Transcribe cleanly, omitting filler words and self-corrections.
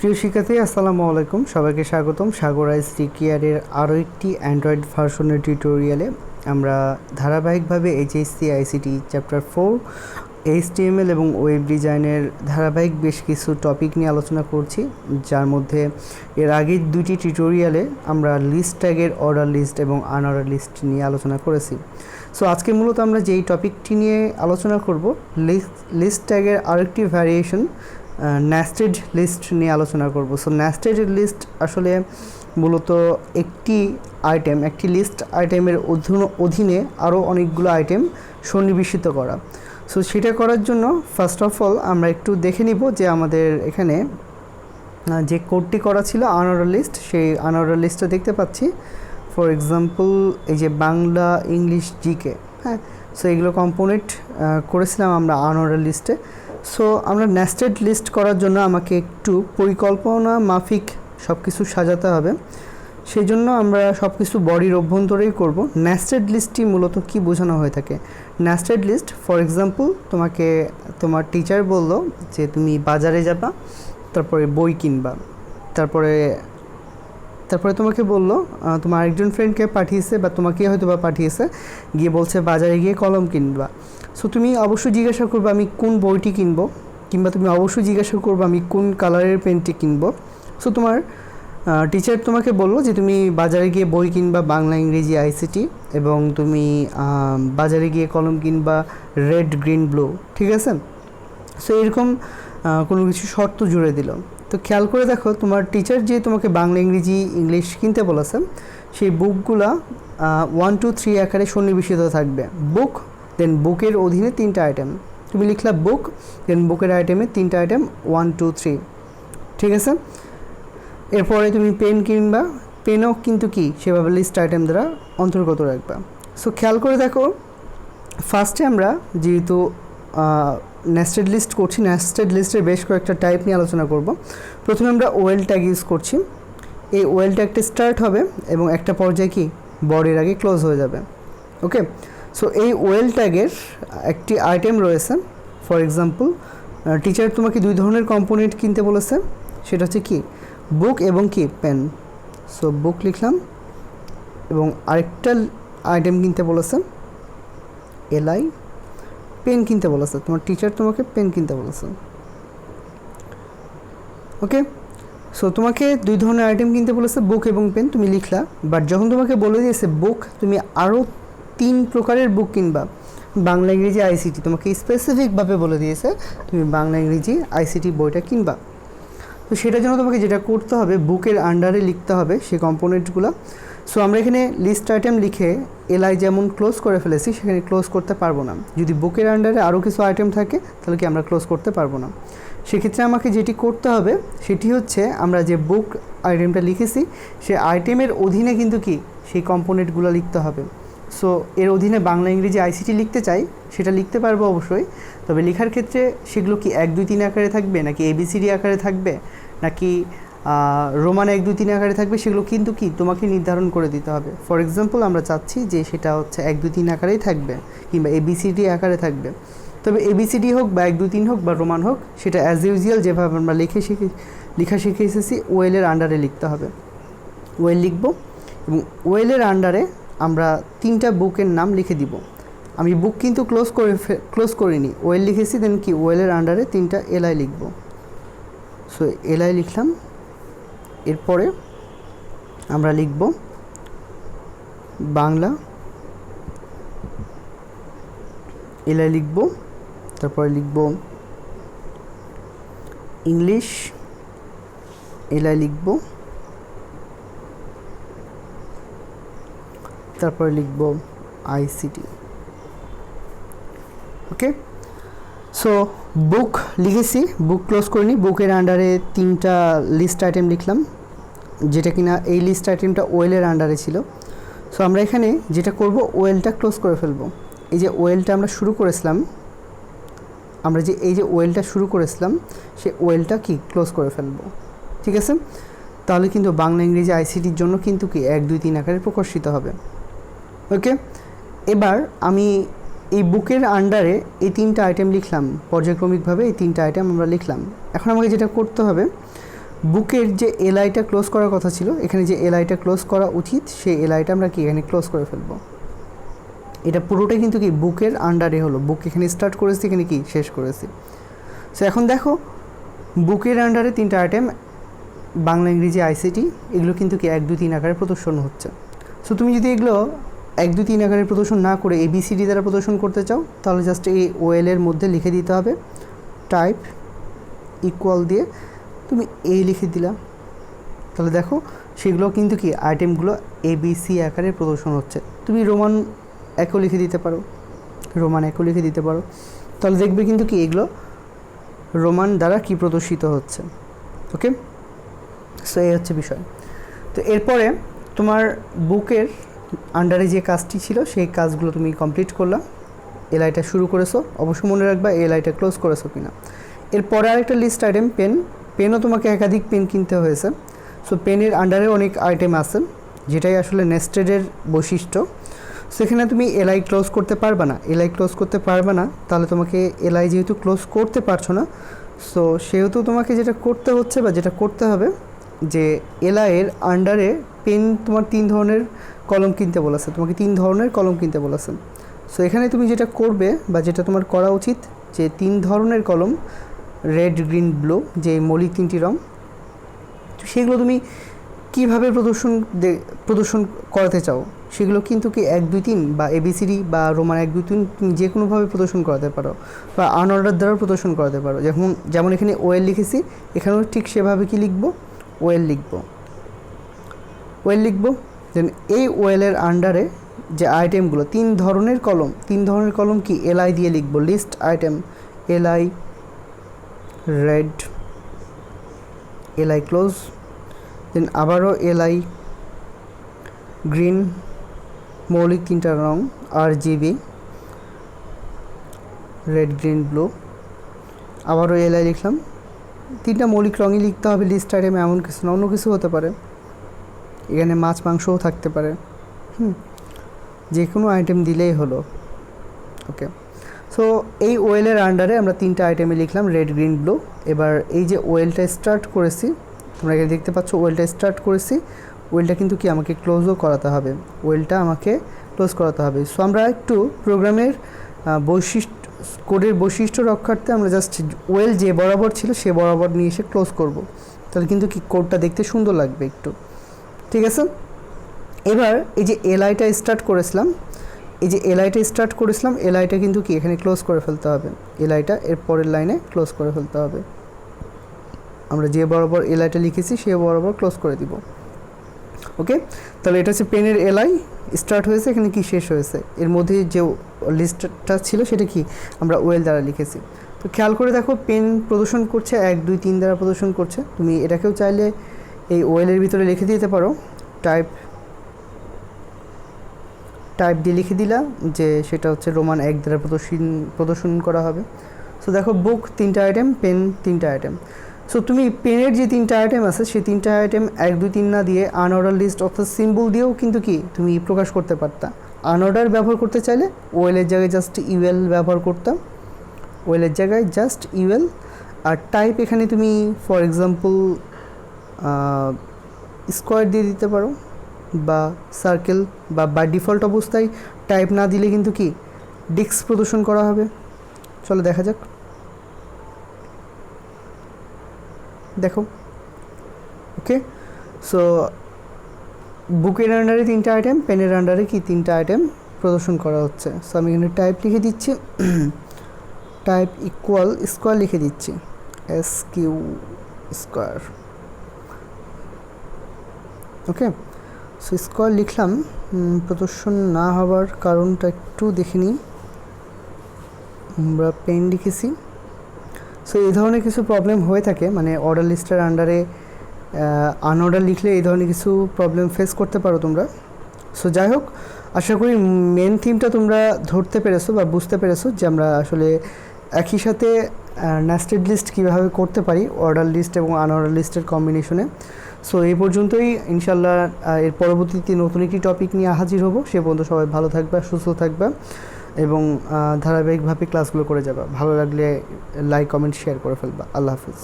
প্রিয় শিক্ষার্থী আসসালামু আলাইকুম, সবাইকে স্বাগতম সাগর আইসিটি কেয়ারের আরও একটি অ্যান্ড্রয়েড ভার্সনের টিউটোরিয়ালে। আমরা ধারাবাহিকভাবে এইচএসসি আইসিটি চ্যাপ্টার 4 HTML এবং ওয়েব ডিজাইনের ধারাবাহিক বেশ কিছু টপিক নিয়ে আলোচনা করছি, যার মধ্যে এর আগের দুটি টিউটোরিয়ালে আমরা লিস্ট ট্যাগের অর্ডার লিস্ট এবং আনঅর্ডার লিস্ট নিয়ে আলোচনা করেছি। সো আজকে মূলত আমরা যেই টপিকটি নিয়ে আলোচনা করব, লিস্ট ট্যাগের আরেকটি ভ্যারিয়েশন নেস্টেড লিস্ট নিয়ে আলোচনা করব। সো নেস্টেড লিস্ট আসলে মূলত একটি লিস্ট আইটেমের অধীনে আরও অনেকগুলো আইটেম সন্নিবেশিত করা। সো সেটা করার জন্য ফার্স্ট অফ অল আমরা একটু দেখে নিব যে আমাদের এখানে যে কোডটি করা ছিল আনঅর্ডার লিস্ট, সেই আনঅর্ডার লিস্টটা দেখতে পাচ্ছি। ফর এক্সাম্পল এই যে বাংলা, ইংলিশ, জিকে, হ্যাঁ, সো এগুলো কম্পোনেন্ট করেছিলাম আমরা আনঅর্ডার লিস্টে। সো আমরা নেস্টেড লিস্ট করার জন্য আমাকে একটু পরিকল্পনা মাফিক সব কিছু সাজাতে হবে। সেই জন্য আমরা সব কিছু বডির অভ্যন্তরেই করব। নেস্টেড লিস্টটি মূলত কি বোঝানো হয়ে থাকে? নেস্টেড লিস্ট, ফর এক্সাম্পল তোমাকে তোমার টিচার বললো যে তুমি বাজারে যাবা, তারপরে বই কিনবা, তারপরে তোমাকে বললো তোমার আরেকজন ফ্রেন্ডকে পাঠিয়েছে বা তোমাকে হয়তো বা পাঠিয়েছে, গিয়ে বলছে বাজারে গিয়ে কলম কিনবা। সো তুমি অবশ্যই জিজ্ঞাসা করবে আমি কোন বইটি কিনবো, কিংবা তুমি অবশ্যই জিজ্ঞাসা করবে আমি কোন কালারের পেনটি কিনবো। সো তোমার টিচার তোমাকে বললো যে তুমি বাজারে গিয়ে বই কিনবা বাংলা, ইংরেজি, আইসিটি, এবং তুমি বাজারে গিয়ে কলম কিনবা রেড, গ্রিন, ব্লু, ঠিক আছে? সো এরকম কোনো কিছু শর্ত জুড়ে দিল। তো খেয়াল করে দেখো, তোমার টিচার যে তোমাকে বাংলা, ইংরেজি, ইংলিশ কিনতে বলেছে, সেই বুকগুলা 1, 2, 3 আকারে সন্নিবেশিত থাকবে। বুক, দেন বুকের অধীনে 3টা আইটেম, তুমি লিখলা বুক, দেন বুকের আইটেমে 3টা আইটেম 1, 2, 3, ঠিক আছে? এরপরে তুমি পেন কিনবা, পেনও কিন্তু কি সেভাবে লিস্ট আইটেম দ্বারা অন্তর্গত রাখবা। সো খেয়াল করে দেখো, ফার্স্টে আমরা যেহেতু নেস্টেড লিস্ট করছি, নেস্টেড লিস্টের বেশ কয়েকটা টাইপ নিয়ে আলোচনা করব। প্রথমে আমরা ওয়েল ট্যাগ ইউজ করছি। এই ওয়েল ট্যাগটা স্টার্ট হবে এবং একটা পর্যায়ে কি বডির আগে ক্লোজ হয়ে যাবে। ওকে, সো এই ওয়েল ট্যাগের একটি আইটেম রয়েছে। ফর এক্সাম্পল টিচার তোমাকে 2 ধরনের কম্পোনেন্ট কিনতে বলেছে, সেটা হচ্ছে কি বুক এবং কি পেন। সো বুক লিখলাম, এবং আরেকটা আইটেম কিনতে বলেছে এলআই, পেন কিনতে বলেছে, তোমার টিচার তোমাকে পেন কিনতে বলেছে। ওকে, সো তোমাকে 2 ধরনের আইটেম কিনতে বলেছে বুক এবং পেন, তুমি লিখলা। বাট যখন তোমাকে বলে দিয়েছে বুক, তুমি আরও 3 প্রকারের বুক কিনবা, বাংলা, ইংরেজি, আইসিটি, তোমাকে স্পেসিফিকভাবে বলে দিয়েছে তুমি বাংলা, ইংরেজি, আইসিটি বইটা কিনবা। তো সেটার জন্য তোমাকে যেটা করতে হবে, বুকের আন্ডারে লিখতে হবে সেই কম্পোনেন্টগুলো। সো আমরা এখানে লিস্ট আইটেম লিখে এলআই যেমন ক্লোজ করে ফেলেছি, সেখানে ক্লোজ করতে পারবো না। যদি বুকের আন্ডারে আরও কিছু আইটেম থাকে, তাহলে কি আমরা ক্লোজ করতে পারবো না। সেক্ষেত্রে আমাকে যেটি করতে হবে সেটি হচ্ছে, আমরা যে বুক আইটেমটা লিখেছি সেই আইটেমের অধীনে কিন্তু কি সেই কম্পোনেন্টগুলো লিখতে হবে। সো এর অধীনে বাংলা, ইংরেজি, আইসিটি লিখতে চাই, সেটা লিখতে পারবো অবশ্যই। তবে লেখার ক্ষেত্রে সেগুলো কি 1, 2, 3 আকারে থাকবে, নাকি ABCD আকারে থাকবে, নাকি রোমান 1, 2, 3 আকারে থাকবে, সেগুলো কিন্তু কি তোমাকে নির্ধারণ করে দিতে হবে। ফর এক্সাম্পল আমরা চাচ্ছি যে সেটা হচ্ছে 1, 2, 3 আকারেই থাকবে, কিংবা ABCD আকারে থাকবে। তবে ABCD হোক বা 1, 2, 3 হোক বা রোমান হোক, সেটা অ্যাজ ইউজুয়াল যেভাবে আমরা লেখা শিখে এসেছি ওয়েলের আন্ডারে লিখতে হবে। ওয়েল লিখব, এবং ওয়েলের আন্ডারে আমরা 3টা বুকের নাম লিখে দিব। আমি বুক কিন্তু ক্লোজ করিনি, ওয়েল লিখেছি, দেন কি ওয়েলের আন্ডারে 3টা এলআই লিখব। সো এলআই লিখলাম, এরপরে আমরা লিখব বাংলা, এলআই লিখব, তারপরে লিখব ইংলিশ, এলআই লিখব, তারপরে লিখব আইসিটি। ওকে, সো বুক লিখেছি, বুক ক্লোজ করিনি, বুকের আন্ডারে 3টা লিস্ট আইটেম লিখলাম, যেটা কিনা এই লিস্ট আইটেমটা ওয়েলের আন্ডারে ছিল। সো আমরা এখানে যেটা করব, ওয়েলটা ক্লোজ করে ফেলবো। এই যে ওয়েলটা আমরা শুরু করেছিলাম, সেই ওয়েলটা কি ক্লোজ করে ফেলবো, ঠিক আছে? তাহলে কিন্তু বাংলা, ইংরেজি, আইসিটির জন্য কিন্তু কি 1, 2, 3 আকারে প্রকাশিত হবে। ওকে, এবার আমি এই বুকের আন্ডারে এই 3টা আইটেম লিখলাম, পর্যায়ক্রমিকভাবে এই 3টা আইটেম আমরা লিখলাম। এখন আমাকে যেটা করতে হবে, বুকের যে এলআইটা ক্লোজ করার কথা ছিল, এখানে যে এলআইটা ক্লোজ করা উচিত সেই এলআইটা আমরা কি এখানে ক্লোজ করে ফেলবো। এটা পুরোটাই কিন্তু কি বুকের আন্ডারে হলো, বুক এখানে স্টার্ট করেছি, এখানে কি শেষ করেছি। সো এখন দেখো বুকের আন্ডারে 3টা আইটেম বাংলা ইংরেজি আইসিটি, এগুলো কিন্তু কি 1 2 3 আকারে প্রদর্শন হচ্ছে। সো তুমি যদি এগুলো 1 2 3 আকারে প্রদর্শন না করে ABCD দ্বারা প্রদর্শন করতে চাও, তাহলে জাস্ট এই ওএলের মধ্যে লিখে দিতে হবে টাইপ ইকুয়াল দিয়ে তুমি এই লিখে দিলা, তাহলে দেখো সেগুলো কিন্তু কি আইটেমগুলো ABC আকারে প্রদর্শন হচ্ছে। তুমি রোমান একও লিখে দিতে পারো, তাহলে দেখবে কিন্তু কি এগুলো রোমান দ্বারা কি প্রদর্শিত হচ্ছে। ওকে, সো এই হচ্ছে বিষয়। তো এরপরে তোমার বুকের আন্ডারে যে কাজটি ছিল সেই কাজগুলো তুমি কমপ্লিট করলা, এলআইটা শুরু করেছো, অবশ্যই মনে রাখবা এলআইটা ক্লোজ করেছো কিনা। এরপরে আরেকটা লিস্ট আইটেম পেনও তোমাকে একাধিক পেন কিনতে হয়েছে। সো পেনের আন্ডারে অনেক আইটেম আছে, যেটাই আসলে নেস্টেডের বৈশিষ্ট্য। সেখানে তুমি এলআই ক্লোজ করতে পারবে না, তাহলে তোমাকে এলআই যেহেতু ক্লোজ করতে পারছো না, সো সেহেতু তোমাকে যেটা করতে হচ্ছে বা যেটা করতে হবে যে এলআইয়ের আন্ডারে পেন তোমার 3 ধরনের কলম কিনতে বলেছে, তোমাকে 3 ধরনের কলম কিনতে বলেছে। সো এখানে তুমি যেটা করবে বা যেটা তোমার করা উচিত যে 3 ধরনের কলম রেড গ্রিন ব্লু, যে মৌলিক 3টি রং, সেগুলো তুমি কীভাবে প্রদর্শন করাতে চাও সেগুলো কিন্তু কি 1 2 3 বা ABCD বা রোমান 1 2 3 তুমি যে কোনোভাবে প্রদর্শন করাতে পারো বা আনঅর্ডার দ্বারা প্রদর্শন করাতে পারো। যেমন এখানে ওয়েল লিখেছি, এখানেও ঠিক সেভাবে কি লিখবো, ওয়েল লিখবো। দেন এই ওয়েলের আন্ডারে যে আইটেমগুলো 3 ধরনের কলম কি এলআই দিয়ে লিখবো, list item LI red, LI close, then আবারও এলআই গ্রিন, মৌলিক 3টা রং RGB রেড গ্রিন ব্লু, আবারও এলআই লিখলাম। 3টা মৌলিক রঙই লিখতে হবে লিস্ট আইটেম, এমন কিছু না, অন্য কিছু হতে পারে, এখানে মাছ মাংসও থাকতে পারে, যে কোনো আইটেম দিলেই হলো। ওকে, সো এই ওয়েলের আন্ডারে আমরা 3টা আইটেমে লিখলাম রেড গ্রিন ব্লু। এবার এই যে ওয়েলটা স্টার্ট করেছি, তোমরা এখানে দেখতে পাচ্ছ ওয়েলটা স্টার্ট করেছি, ওয়েলটা কিন্তু কি আমাকে ক্লোজও করাতে হবে, সো আমরা একটু প্রোগ্রামের কোডের বৈশিষ্ট্য রক্ষার্থে আমরা জাস্ট ওয়েল যে বরাবর ছিল সে বরাবর নিয়ে এসে ক্লোজ করব, তাহলে কিন্তু কি কোডটা দেখতে সুন্দর লাগবে একটু। ঠিক আছে, এবার এই যে এলআইটা স্টার্ট করেছিলাম, এলআইটা কিন্তু কি এখানে ক্লোজ করে ফেলতে হবে, এলআইটা এর পরের লাইনে ক্লোজ করে ফেলতে হবে। আমরা যে বরাবর এলআইটা লিখেছি সে বরাবর ক্লোজ করে দিব। ওকে, তাহলে এটা হচ্ছে পেনের এলআই স্টার্ট হয়েছে, এখানে কি শেষ হয়েছে, এর মধ্যে যে লিস্টটা ছিল সেটা কি আমরা ওয়েল দ্বারা লিখেছি। তো খেয়াল করে দেখো পেন প্রদর্শন করছে 1 2 3 দ্বারা প্রদর্শন করছে। তুমি এটাকেও চাইলে এই ওয়েলের ভিতরে লিখে দিতে পারো, টাইপ দিয়ে লিখে দিলা যে সেটা হচ্ছে রোমান 1 দ্বারা প্রদর্শন করা হবে। সো দেখো বুক 3টা আইটেম, পেন 3টা আইটেম। সো তুমি পেনের যে 3টা আইটেম আছে সেই 3টা আইটেম 1 2 3 না দিয়ে আনঅর্ডার লিস্ট অর্থাৎ সিম্বল দিয়েও কিন্তু কি তুমি প্রকাশ করতে পারতা। আনঅর্ডার ব্যবহার করতে চাইলে ওয়েলের জায়গায় জাস্ট ইউএল ব্যবহার করতাম, আর টাইপ এখানে তুমি ফর এক্সাম্পল স্কোয়ার দিয়ে দিতে পারো বা সার্কেল, বা বাই ডিফল্ট অবস্থায় টাইপ না দিলে কিন্তু কি ডিস্ক প্রদর্শন করা হবে। চলো দেখা যাক, দেখো। ওকে, সো বুকের আন্ডারে 3টা আইটেম, পেনের আন্ডারে কি 3টা আইটেম প্রদর্শন করা হচ্ছে। সো আমি এখানে টাইপ লিখে দিচ্ছি, টাইপ ইকুয়াল স্কোয়ার লিখে দিচ্ছি, SQ স্কোয়ার। ওকে, সো স্কোয়ার লিখলাম। প্রদর্শন না হওয়ার কারণটা একটু দেখে নিই, আমরা পেন লিখেছি। সো এই ধরনের কিছু প্রবলেম হয়ে থাকে, মানে অর্ডার লিস্টের আন্ডারে আনঅর্ডার লিখলে এই ধরনের কিছু প্রবলেম ফেস করতে পারো তোমরা। সো যাই হোক, আশা করি মেন থিমটা তোমরা ধরতে পেরেছো বা বুঝতে পেরেছো যে আমরা আসলে একই সাথে নেস্টেড লিস্ট কীভাবে করতে পারি অর্ডার লিস্ট এবং আনঅর্ডার লিস্টের কম্বিনেশনে। সো এই পর্যন্তই, ইনশাল্লাহ এর পরবর্তীতে নতুন একটি টপিক নিয়ে হাজির হব। সে পর্যন্ত সবাই ভালো থাকবে, সুস্থ থাকবে এবং ধারাবাহিকভাবে ক্লাসগুলো করে যাবা। ভালো লাগলে লাইক কমেন্ট শেয়ার করে ফেলবা। আল্লাহ হাফিজ।